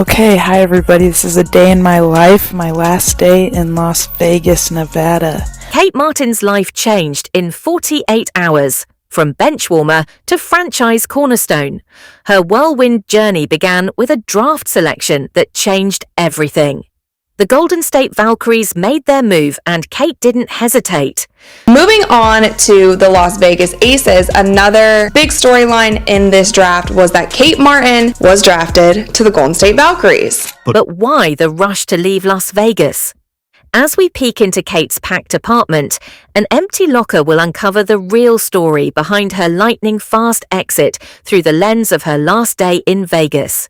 Okay, hi everybody. This is a day in my life, my last day in Las Vegas, Nevada. Kate Martin's life changed in 48 hours, from benchwarmer to franchise cornerstone. Her whirlwind journey began with a draft selection that changed everything. The Golden State Valkyries made their move and Kate didn't hesitate. Moving on to the Las Vegas Aces, another big storyline in this draft was that Kate Martin was drafted to the Golden State Valkyries. But why the rush to leave Las Vegas? As we peek into Kate's packed apartment, an empty locker will uncover the real story behind her lightning-fast exit through the lens of her last day in Vegas.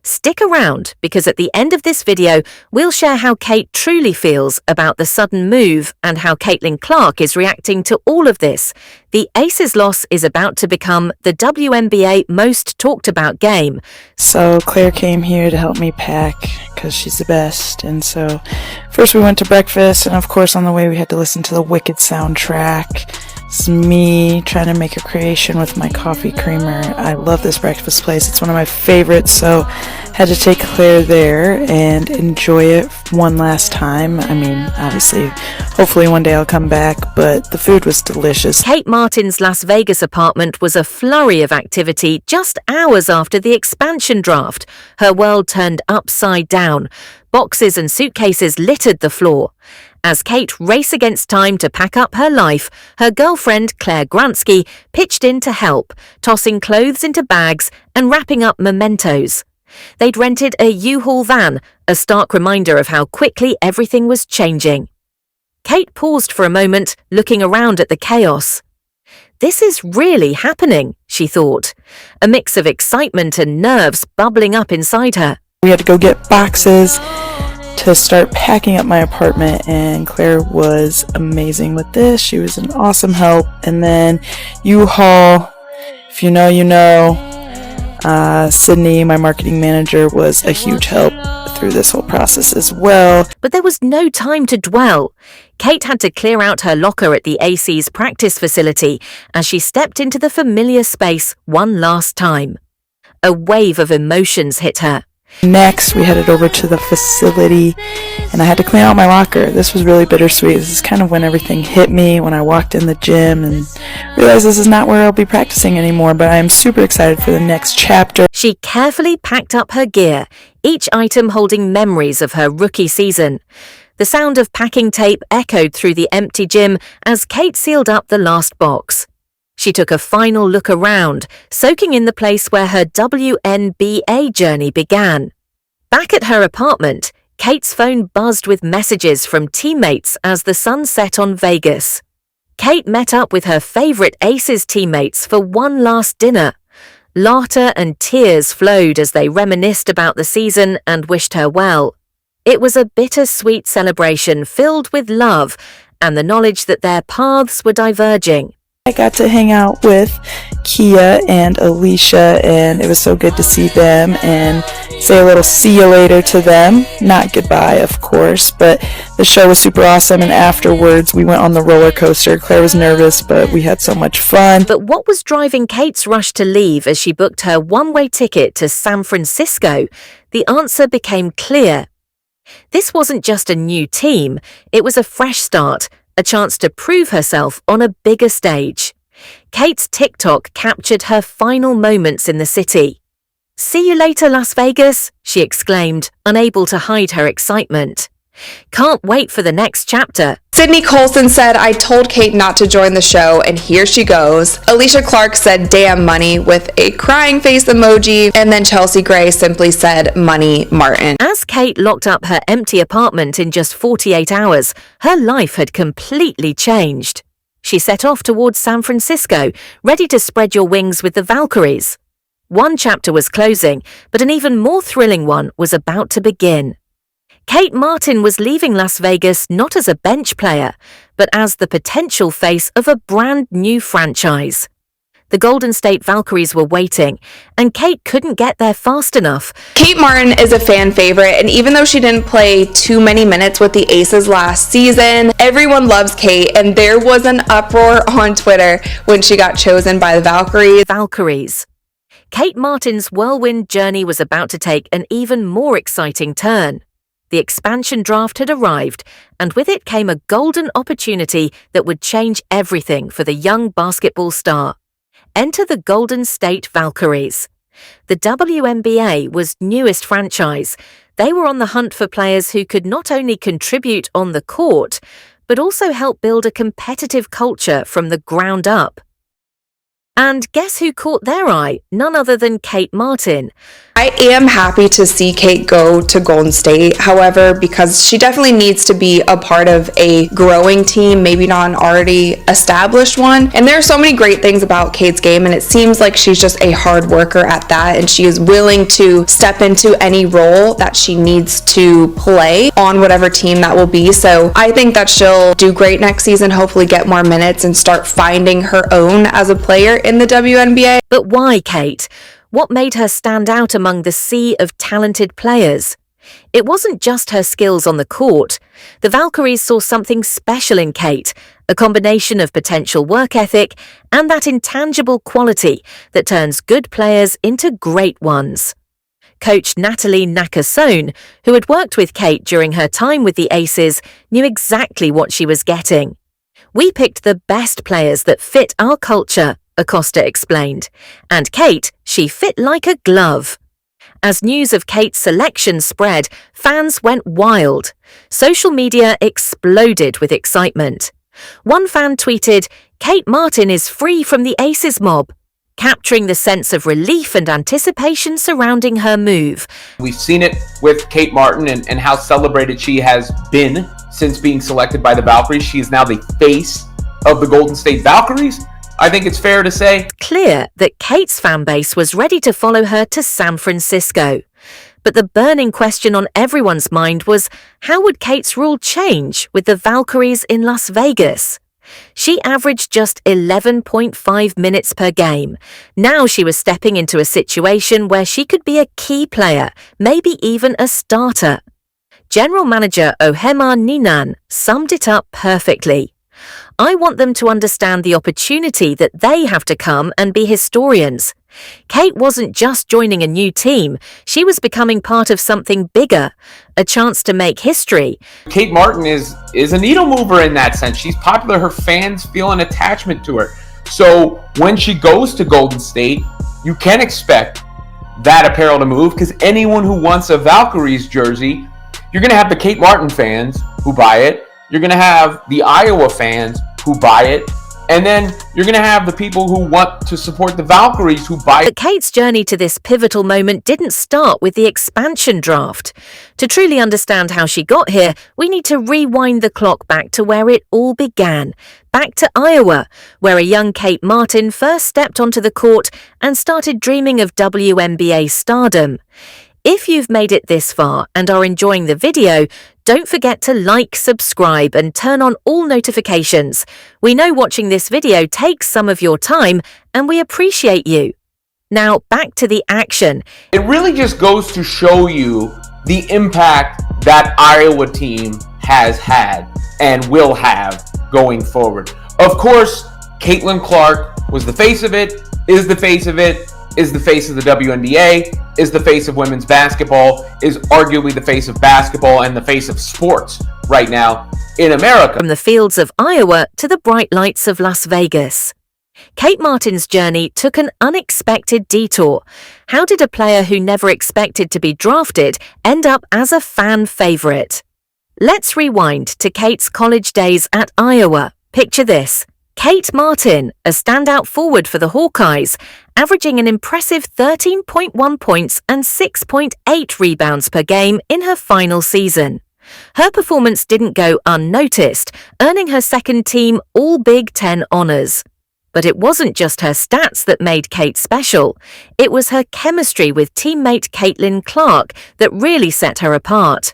Stick around, because at the end of this video, we'll share how Kate truly feels about the sudden move and how Caitlin Clark is reacting to all of this. The Aces loss is about to become the WNBA most talked about game. So Claire came here to help me pack because she's the best. And so first we went to breakfast, and of course on the way we had to listen to the Wicked soundtrack. It's me trying to make a creation with my coffee creamer. I love this breakfast place. It's one of my favorites, so had to take Claire there and enjoy it one last time. I mean, obviously, hopefully one day I'll come back, but the food was delicious. Kate Martin's Las Vegas apartment was a flurry of activity just hours after the expansion draft. Her world turned upside down. Boxes and suitcases littered the floor. As Kate raced against time to pack up her life, her girlfriend Claire Gransky pitched in to help, tossing clothes into bags and wrapping up mementos. They'd rented a U-Haul van, a stark reminder of how quickly everything was changing. Kate paused for a moment, looking around at the chaos. This is really happening, she thought, a mix of excitement and nerves bubbling up inside her. We had to go get boxes to start packing up my apartment, and Claire was amazing with this. She was an awesome help. And then U-Haul, if you know, you know. Sydney, my marketing manager, was a huge help through this whole process as well. But there was no time to dwell. Kate had to clear out her locker at the AC's practice facility as she stepped into the familiar space one last time. A wave of emotions hit her. Next, we headed over to the facility, and I had to clean out my locker. This was really bittersweet. This is kind of when everything hit me, when I walked in the gym and realized this is not where I'll be practicing anymore, but I am super excited for the next chapter. She carefully packed up her gear, each item holding memories of her rookie season. The sound of packing tape echoed through the empty gym as Kate sealed up the last box. She took a final look around, soaking in the place where her WNBA journey began. Back at her apartment, Kate's phone buzzed with messages from teammates as the sun set on Vegas. Kate met up with her favorite Aces teammates for one last dinner. Laughter and tears flowed as they reminisced about the season and wished her well. It was a bittersweet celebration filled with love and the knowledge that their paths were diverging. I got to hang out with Kia and Alicia, and it was so good to see them and say a little see you later to them. Not goodbye, of course, but the show was super awesome, and afterwards we went on the roller coaster. Claire was nervous, but we had so much fun. But what was driving Kate's rush to leave as she booked her one-way ticket to San Francisco? The answer became clear. This wasn't just a new team, it was a fresh start, a chance to prove herself on a bigger stage. Kate's TikTok captured her final moments in the city. "See you later, Las Vegas," she exclaimed, unable to hide her excitement. Can't wait for the next chapter. Sydney Colson said, "I told Kate not to join the show, and here she goes." Alicia Clark said, "Damn money," with a crying face emoji. And then Chelsea Gray simply said, "Money Martin." As Kate locked up her empty apartment in just 48 hours, her life had completely changed. She set off towards San Francisco, ready to spread your wings with the Valkyries. One chapter was closing, but an even more thrilling one was about to begin. Kate Martin was leaving Las Vegas not as a bench player, but as the potential face of a brand new franchise. The Golden State Valkyries were waiting, and Kate couldn't get there fast enough. Kate Martin is a fan favorite, and even though she didn't play too many minutes with the Aces last season, everyone loves Kate, and there was an uproar on Twitter when she got chosen by the Valkyries. Kate Martin's whirlwind journey was about to take an even more exciting turn. The expansion draft had arrived, and with it came a golden opportunity that would change everything for the young basketball star. Enter the Golden State Valkyries. The WNBA was newest franchise. They were on the hunt for players who could not only contribute on the court, but also help build a competitive culture from the ground up. And guess who caught their eye? None other than Kate Martin. I am happy to see Kate go to Golden State, however, because she definitely needs to be a part of a growing team, maybe not an already established one. And there are so many great things about Kate's game, and it seems like she's just a hard worker at that, and she is willing to step into any role that she needs to play on whatever team that will be. So I think that she'll do great next season, hopefully get more minutes and start finding her own as a player in the WNBA. But why Kate? What made her stand out among the sea of talented players? It wasn't just her skills on the court. The Valkyries saw something special in Kate, a combination of potential work ethic and that intangible quality that turns good players into great ones. Coach Natalie Nakasone, who had worked with Kate during her time with the Aces, knew exactly what she was getting. "We picked the best players that fit our culture," Acosta explained. "And Kate, she fit like a glove." As news of Kate's selection spread, fans went wild. Social media exploded with excitement. One fan tweeted, "Kate Martin is free from the Aces mob," capturing the sense of relief and anticipation surrounding her move. We've seen it with Kate Martin and how celebrated she has been since being selected by the Valkyries. She is now the face of the Golden State Valkyries. I think it's fair to say. Clear that Kate's fan base was ready to follow her to San Francisco. But the burning question on everyone's mind was, how would Kate's role change with the Valkyries in Las Vegas? She averaged just 11.5 minutes per game. Now she was stepping into a situation where she could be a key player, maybe even a starter. General Manager Ohema Ninan summed it up perfectly. "I want them to understand the opportunity that they have to come and be historians." Kate wasn't just joining a new team, she was becoming part of something bigger, a chance to make history. Kate Martin is a needle mover in that sense. She's popular, her fans feel an attachment to her. So when she goes to Golden State, you can expect that apparel to move, because anyone who wants a Valkyries jersey, you're going to have the Kate Martin fans who buy it. You're going to have the Iowa fans who buy it. And then you're going to have the people who want to support the Valkyries who buy it. But Kate's journey to this pivotal moment didn't start with the expansion draft. To truly understand how she got here, we need to rewind the clock back to where it all began. Back to Iowa, where a young Kate Martin first stepped onto the court and started dreaming of WNBA stardom. If you've made it this far and are enjoying the video, don't forget to like, subscribe, and turn on all notifications. We know watching this video takes some of your time, and we appreciate you. Now, back to the action. It really just goes to show you the impact that Iowa team has had and will have going forward. Of course, Caitlin Clark was the face of it, is the face of it, is the face of the WNBA, is the face of women's basketball, is arguably the face of basketball and the face of sports right now in America. From the fields of Iowa to the bright lights of Las Vegas. Kate Martin's journey took an unexpected detour. How did a player who never expected to be drafted end up as a fan favorite? Let's rewind to Kate's college days at Iowa. Picture this. Kate Martin, a standout forward for the Hawkeyes, averaging an impressive 13.1 points and 6.8 rebounds per game in her final season. Her performance didn't go unnoticed, earning her second team All Big Ten honors. But it wasn't just her stats that made Kate special. It was her chemistry with teammate Caitlin Clark that really set her apart.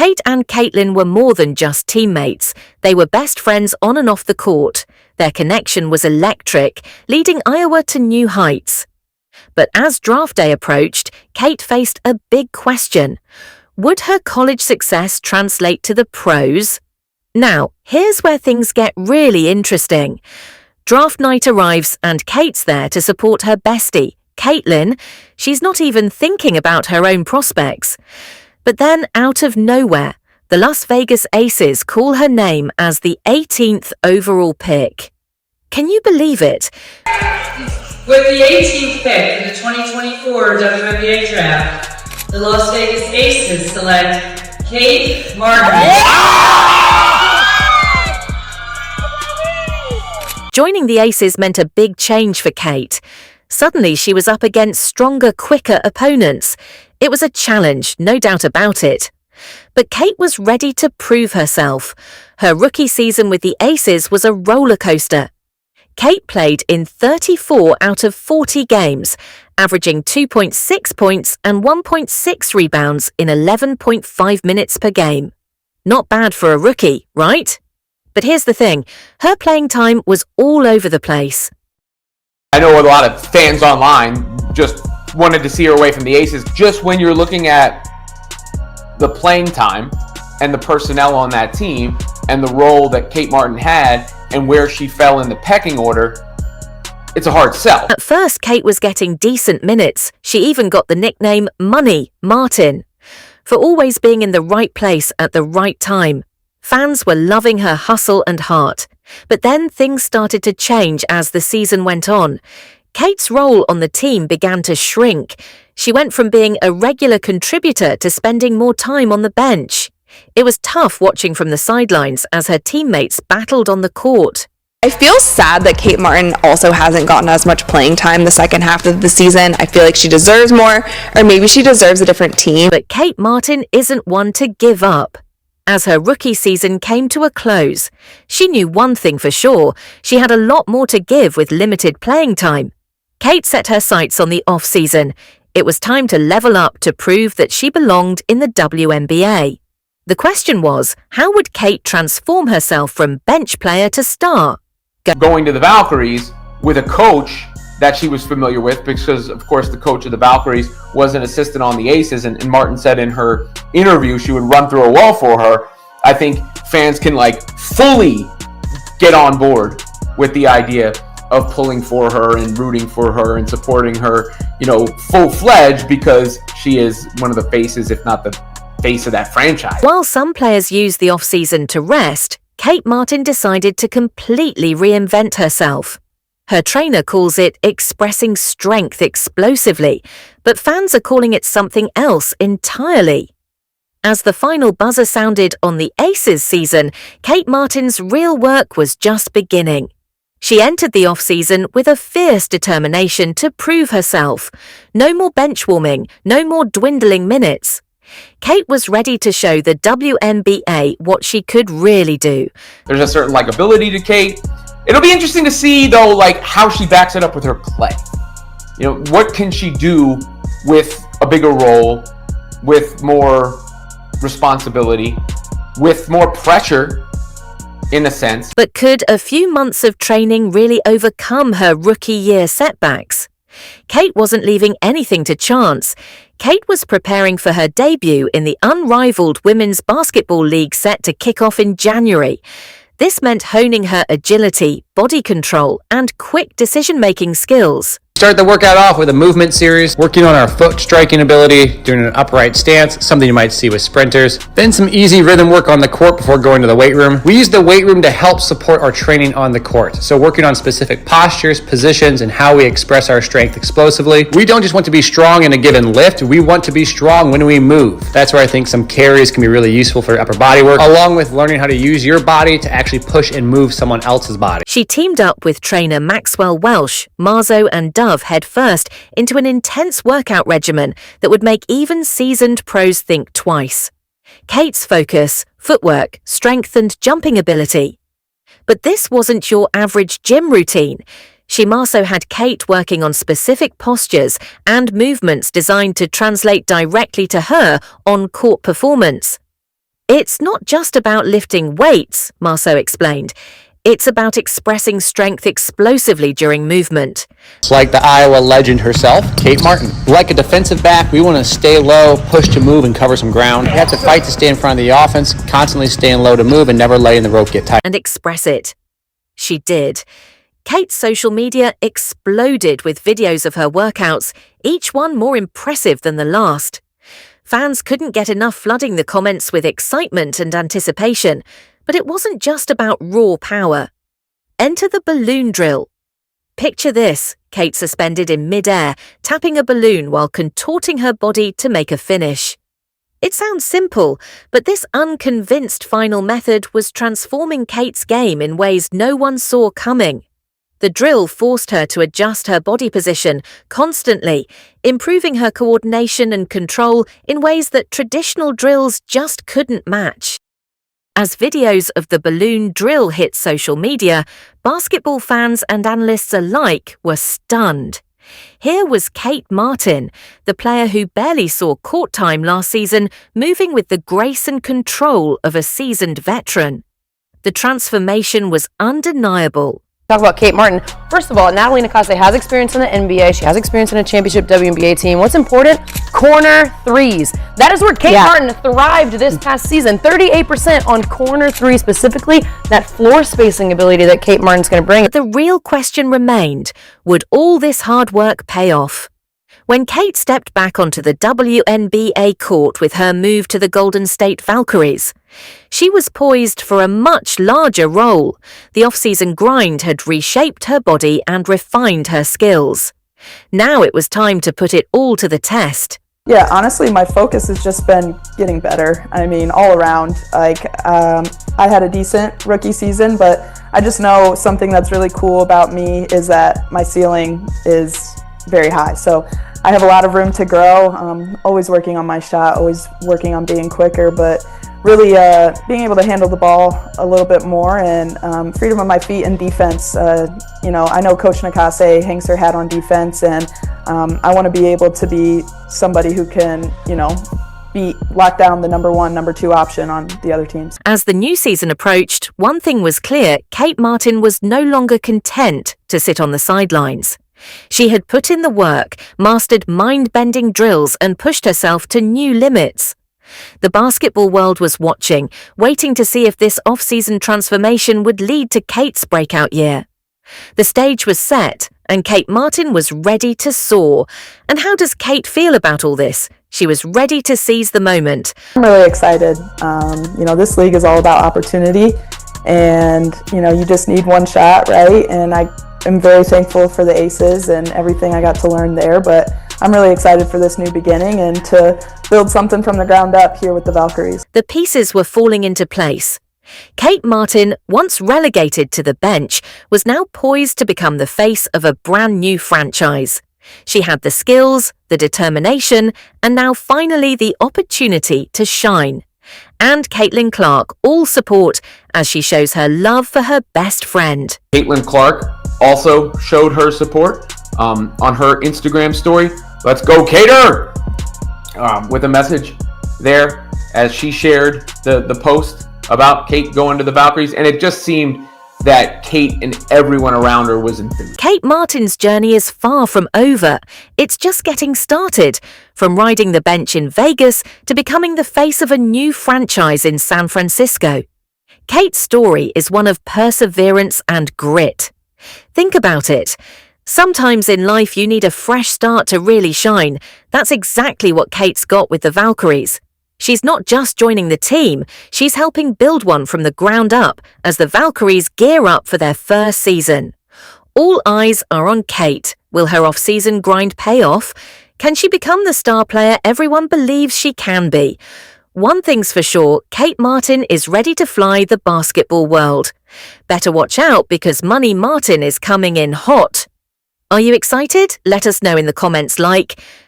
Kate and Caitlin were more than just teammates. They were best friends on and off the court. Their connection was electric, leading Iowa to new heights. But as draft day approached, Kate faced a big question. Would her college success translate to the pros? Now, here's where things get really interesting. Draft night arrives and Kate's there to support her bestie, Caitlin. She's not even thinking about her own prospects. But then, out of nowhere, the Las Vegas Aces call her name as the 18th overall pick. Can you believe it? With the 18th pick in the 2024 WNBA draft, the Las Vegas Aces select Kate Martin. Joining the Aces meant a big change for Kate. Suddenly, she was up against stronger, quicker opponents. It was a challenge, no doubt about it. But Kate was ready to prove herself. Her rookie season with the Aces was a roller coaster. Kate played in 34 out of 40 games, averaging 2.6 points and 1.6 rebounds in 11.5 minutes per game. Not bad for a rookie, right? But here's the thing, her playing time was all over the place. I know a lot of fans online just wanted to see her away from the Aces. Just when you're looking at the playing time and the personnel on that team and the role that Kate Martin had and where she fell in the pecking order, it's a hard sell. At first, Kate was getting decent minutes. She even got the nickname Money Martin for always being in the right place at the right time. Fans were loving her hustle and heart. But then things started to change as the season went on. Kate's role on the team began to shrink. She went from being a regular contributor to spending more time on the bench. It was tough watching from the sidelines as her teammates battled on the court. I feel sad that Kate Martin also hasn't gotten as much playing time the second half of the season. I feel like she deserves more, or maybe she deserves a different team. But Kate Martin isn't one to give up. As her rookie season came to a close, she knew one thing for sure, she had a lot more to give with limited playing time. Kate set her sights on the off-season. It was time to level up to prove that she belonged in the WNBA. The question was, how would Kate transform herself from bench player to star? Going to the Valkyries with a coach that she was familiar with, because of course the coach of the Valkyries was an assistant on the Aces, and Martin said in her interview she would run through a wall for her. I think fans can fully get on board with the idea of pulling for her and rooting for her and supporting her, full-fledged, because she is one of the faces, if not the face of that franchise. While some players use the off-season to rest, Kate Martin decided to completely reinvent herself. Her trainer calls it expressing strength explosively, but fans are calling it something else entirely. As the final buzzer sounded on the Aces season, Kate Martin's real work was just beginning. She entered the off-season with a fierce determination to prove herself. No more bench warming, no more dwindling minutes. Kate was ready to show the WNBA what she could really do. There's a certain ability to Kate. It'll be interesting to see, though, how she backs it up with her play. What can she do with a bigger role, with more responsibility, with more pressure, in a sense. But could a few months of training really overcome her rookie year setbacks? Kate wasn't leaving anything to chance. Kate was preparing for her debut in the unrivaled Women's Basketball League set to kick off in January. This meant honing her agility, body control, and quick decision-making skills. Start the workout off with a movement series, working on our foot striking ability, doing an upright stance, something you might see with sprinters. Then some easy rhythm work on the court before going to the weight room. We use the weight room to help support our training on the court. So working on specific postures, positions, and how we express our strength explosively. We don't just want to be strong in a given lift, we want to be strong when we move. That's where I think some carries can be really useful for upper body work, along with learning how to use your body to actually push and move someone else's body. She teamed up with trainer Maxwell Welsh, Marzo, and Dove head first into an intense workout regimen that would make even seasoned pros think twice. Kate's focus, footwork, strength, and jumping ability. But this wasn't your average gym routine. She also had Kate working on specific postures and movements designed to translate directly to her on-court performance. It's not just about lifting weights, Marceau explained. It's about expressing strength explosively during movement. It's like the Iowa legend herself, Kate Martin. Like a defensive back, we want to stay low, push to move, and cover some ground. You have to fight to stay in front of the offense, constantly staying low to move, and never letting the rope get tight. And express it. She did. Kate's social media exploded with videos of her workouts, each one more impressive than the last. Fans couldn't get enough, flooding the comments with excitement and anticipation. But it wasn't just about raw power. Enter the balloon drill. Picture this, Kate suspended in mid-air, tapping a balloon while contorting her body to make a finish. It sounds simple, but this unconvinced final method was transforming Kate's game in ways no one saw coming. The drill forced her to adjust her body position constantly, improving her coordination and control in ways that traditional drills just couldn't match. As videos of the balloon drill hit social media, basketball fans and analysts alike were stunned. Here was Kate Martin, the player who barely saw court time last season, moving with the grace and control of a seasoned veteran. The transformation was undeniable. Talk about Kate Martin. First of all, Natalie Nakase has experience in the NBA. She has experience in a championship WNBA team. What's important? Corner threes. That is where Kate Martin thrived this past season. 38% on corner three specifically. That floor spacing ability that Kate Martin's going to bring. But the real question remained, would all this hard work pay off? When Kate stepped back onto the WNBA court with her move to the Golden State Valkyries, she was poised for a much larger role. The off-season grind had reshaped her body and refined her skills. Now it was time to put it all to the test. Yeah, honestly, my focus has just been getting better. I mean, all around. I had a decent rookie season, but I just know something that's really cool about me is that my ceiling is very high. So I have a lot of room to grow. Always working on my shot, always working on being quicker, but really being able to handle the ball a little bit more and freedom of my feet and defense. I know Coach Nakase hangs her hat on defense, and I want to be able to be somebody who can, lock down the number one, number two option on the other teams. As the new season approached, one thing was clear: Kate Martin was no longer content to sit on the sidelines. She had put in the work, mastered mind-bending drills, and pushed herself to new limits. The basketball world was watching, waiting to see if this off-season transformation would lead to Kate's breakout year. The stage was set, and Kate Martin was ready to soar. And how does Kate feel about all this? She was ready to seize the moment. I'm really excited. This league is all about opportunity, and, you just need one shot, right? And I'm very thankful for the Aces and everything I got to learn there, but I'm really excited for this new beginning and to build something from the ground up here with the Valkyries. The pieces were falling into place. Kate Martin, once relegated to the bench, was now poised to become the face of a brand new franchise. She had the skills, the determination, and now finally the opportunity to shine. And Caitlin Clark all support as she shows her love for her best friend. Caitlin Clark also showed her support on her Instagram story. Let's go, Cater! With a message there as she shared the post about Kate going to the Valkyries, and it just seemed that Kate and everyone around her was enthused. Kate Martin's journey is far from over. It's just getting started. From riding the bench in Vegas to becoming the face of a new franchise in San Francisco. Kate's story is one of perseverance and grit. Think about it. Sometimes in life you need a fresh start to really shine. That's exactly what Kate's got with the Valkyries. She's not just joining the team, she's helping build one from the ground up as the Valkyries gear up for their first season. All eyes are on Kate. Will her off-season grind pay off? Can she become the star player everyone believes she can be? One thing's for sure, Kate Martin is ready to fly the basketball world. Better watch out because Money Martin is coming in hot. Are you excited? Let us know in the comments.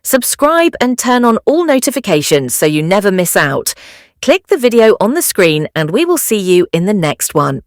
Subscribe and turn on all notifications so you never miss out. Click the video on the screen and we will see you in the next one.